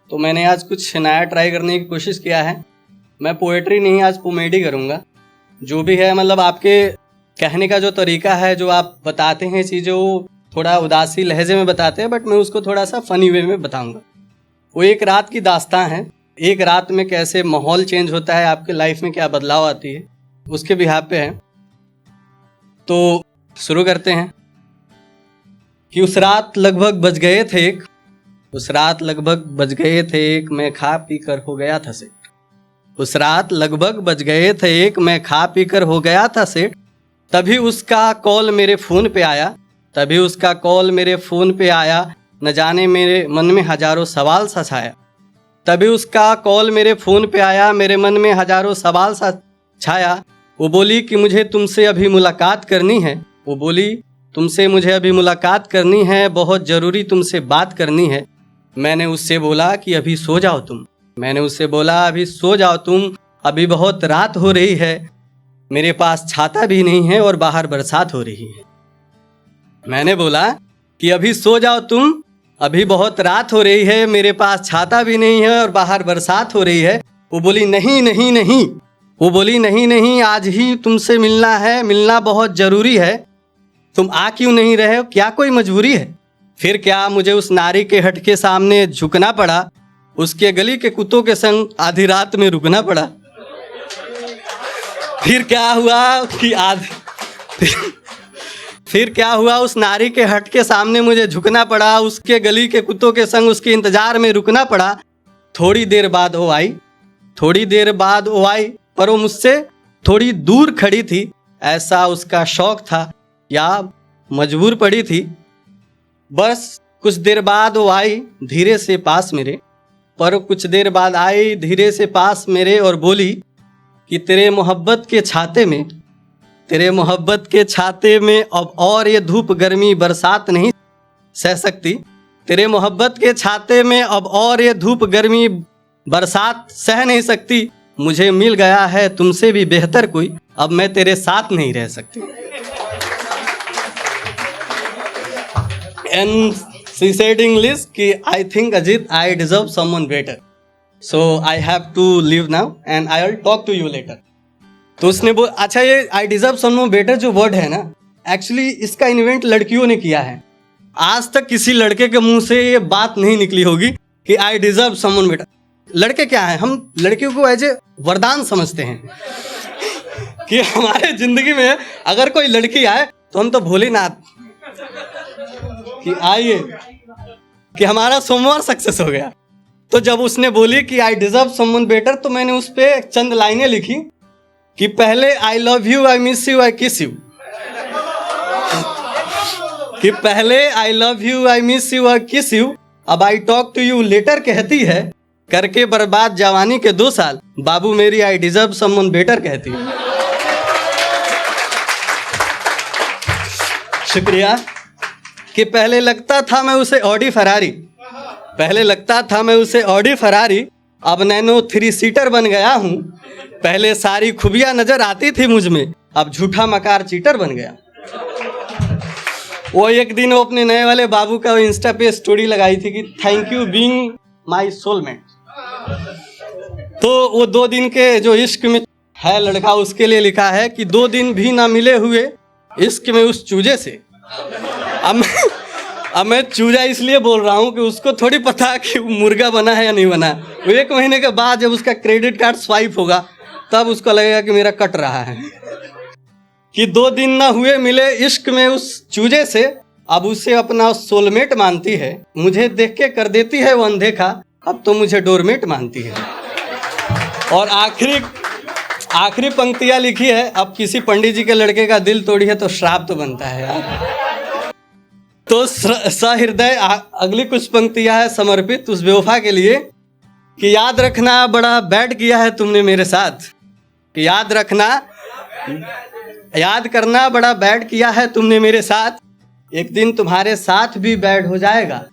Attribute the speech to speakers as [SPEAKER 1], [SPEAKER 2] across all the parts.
[SPEAKER 1] तो मैंने आज कुछ नया ट्राई करने की कोशिश किया है। मैं पोएट्री नहीं, आज कॉमेडी करूँगा। जो भी है मतलब आपके कहने का जो तरीका है, जो आप बताते हैं चीज़ें, वो थोड़ा उदासी लहजे में बताते हैं, बट मैं उसको थोड़ा सा फ़नी वे में बताऊँगा। वो एक रात की दास्तां है। एक रात में कैसे माहौल चेंज होता है, आपके लाइफ में क्या बदलाव आती है, उसके बिहाफ पे है। तो शुरू करते हैं कि उस रात लगभग बज गए थे एक, उस रात लगभग बज गए थे एक, मैं खा पी कर हो गया था सेठ। उस रात लगभग बज गए थे एक, मैं खा पी कर हो गया था सेठ। तभी उसका कॉल मेरे फ़ोन पे आया, तभी उसका कॉल मेरे फ़ोन पे आया, न जाने मेरे मन में हज़ारों सवाल सा छाया। तभी उसका कॉल मेरे फ़ोन पे आया, मेरे मन में हज़ारों सवाल सा छाया। वो बोली कि मुझे तुमसे अभी मुलाकात करनी है, वो बोली तुमसे मुझे अभी मुलाकात करनी है, बहुत ज़रूरी तुमसे बात करनी है। मैंने उससे बोला कि अभी सो जाओ तुम, मैंने उससे बोला अभी सो जाओ तुम, अभी बहुत रात हो रही है, मेरे पास छाता भी नहीं है और बाहर बरसात हो रही है। मैंने बोला कि अभी सो जाओ तुम, अभी बहुत रात हो रही है, मेरे पास छाता भी नहीं है और बाहर बरसात हो रही है। वो बोली नहीं नहीं नहीं, वो बोली नहीं नहीं, आज ही तुमसे मिलना है, मिलना बहुत ज़रूरी है। तुम आ क्यों नहीं रहे हो, क्या कोई मजबूरी है? फिर क्या मुझे उस नारी के हट के सामने झुकना पड़ा, उसके गली के कुत्तों के संग आधी रात में रुकना पड़ा। फिर क्या हुआ कि फिर क्या हुआ, उस नारी के हट के सामने मुझे झुकना पड़ा, उसके गली के कुत्तों के संग उसके इंतजार में रुकना पड़ा। थोड़ी देर बाद वो आई, थोड़ी देर बाद वो आई, पर वो मुझसे थोड़ी दूर खड़ी थी, ऐसा उसका शौक था या मजबूर पड़ी थी। बस कुछ देर बाद वो आई धीरे से पास मेरे, पर कुछ देर बाद आई धीरे से पास मेरे और बोली कि तेरे मोहब्बत के छाते में, तेरे मोहब्बत के छाते में अब और ये धूप गर्मी बरसात नहीं सह सकती, तेरे मोहब्बत के छाते में अब और ये धूप गर्मी बरसात सह नहीं सकती। मुझे मिल गया है तुमसे भी बेहतर कोई, अब मैं तेरे साथ नहीं रह सकती। And she said English कि I think Ajit I deserve someone better, so I have to leave now and I will talk to you later। तो उसने बोल अच्छा, ये I deserve someone better जो वर्ड है ना, एक्चुअली इसका इन्वेंट लड़कियों ने किया है। आज तक किसी लड़के के मुंह से ये बात नहीं निकली होगी कि I deserve someone better। लड़के क्या है, हम लड़कियों को एज ए वरदान समझते हैं कि हमारे जिंदगी में अगर कोई लड़की आए तो हम तो भोलेनाथ कि आइए कि हमारा सोमवार सक्सेस हो गया। तो जब उसने बोली कि आई डिजर्व समवन बेटर, तो मैंने उस पर चंद लाइनें लिखी कि पहले I love you, I miss you, I kiss you, कि पहले I love you, I miss you, I kiss you, अब I talk to you later कहती है, करके बर्बाद जवानी के 2 साल, बाबू मेरी आई डिजर्व समवन बेटर कहती है। शुक्रिया। कि पहले लगता था मैं उसे ऑडी फरारी, पहले लगता था मैं उसे ऑडी फरारी, अब नैनो 3 सीटर बन गया हूँ। पहले सारी खूबियाँ नजर आती थी मुझ में, अब झूठा मकार चीटर बन गया। वो एक दिन वो अपने नए वाले बाबू का इंस्टा पे स्टोरी लगाई थी कि thank you being my soulmate. तो वो 2 दिन के जो इश्क में है लड़का, उसके लिए लिखा है कि 2 दिन भी ना मिले हुए इश्क में उस चूजे से। अब मैं चूजा इसलिए बोल रहा हूँ कि उसको थोड़ी पता कि मुर्गा बना है या नहीं बना। वो 1 महीने के बाद जब उसका क्रेडिट कार्ड स्वाइप होगा तब उसको लगेगा कि मेरा कट रहा है। कि 2 दिन ना हुए मिले इश्क में उस चूजे से, अब उसे अपना सोलमेट मानती है। मुझे देख के कर देती है वो अनदेखा, अब तो मुझे डोरमेट मानती है। और आखिरी पंक्तियाँ लिखी है, अब किसी पंडित जी के लड़के का दिल तोड़ी है तो श्राप तो बनता है यार। तो सहृदय अगली कुछ पंक्तियाँ है समर्पित उस बेवफा के लिए कि याद रखना बड़ा बैड किया है तुमने मेरे साथ, कि याद करना बड़ा बैड किया है तुमने मेरे साथ, एक दिन तुम्हारे साथ भी बैड हो जाएगा।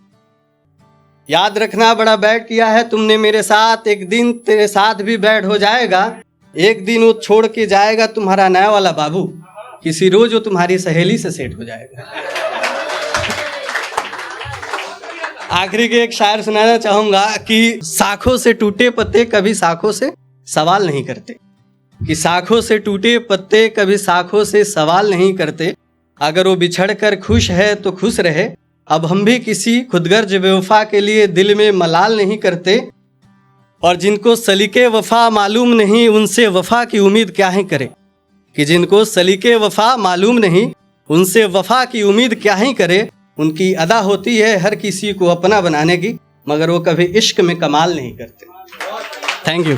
[SPEAKER 1] याद रखना बड़ा बैड किया है तुमने मेरे साथ, एक दिन तेरे साथ भी बैड हो जाएगा। एक दिन वो छोड़ के जाएगा तुम्हारा नया वाला बाबू, किसी रोज वो तुम्हारी सहेली से सेट हो जाएगा। आखिरी के एक शायर सुनाना चाहूंगा कि शाखों से टूटे पत्ते कभी शाखों से सवाल नहीं करते, कि शाखों से टूटे पत्ते कभी शाखों से सवाल नहीं करते, अगर वो बिछड़ कर खुश है तो खुश रहे, अब हम भी किसी खुदगर्ज बेवफा के लिए दिल में मलाल नहीं करते, और जिनको सलीके वफा मालूम नहीं उनसे वफा की उम्मीद क्या ही करे, कि जिनको सलीके वफा मालूम नहीं उनसे वफा की उम्मीद क्या ही करे, उनकी अदा होती है हर किसी को अपना बनाने की, मगर वो कभी इश्क में कमाल नहीं करते। Thank you.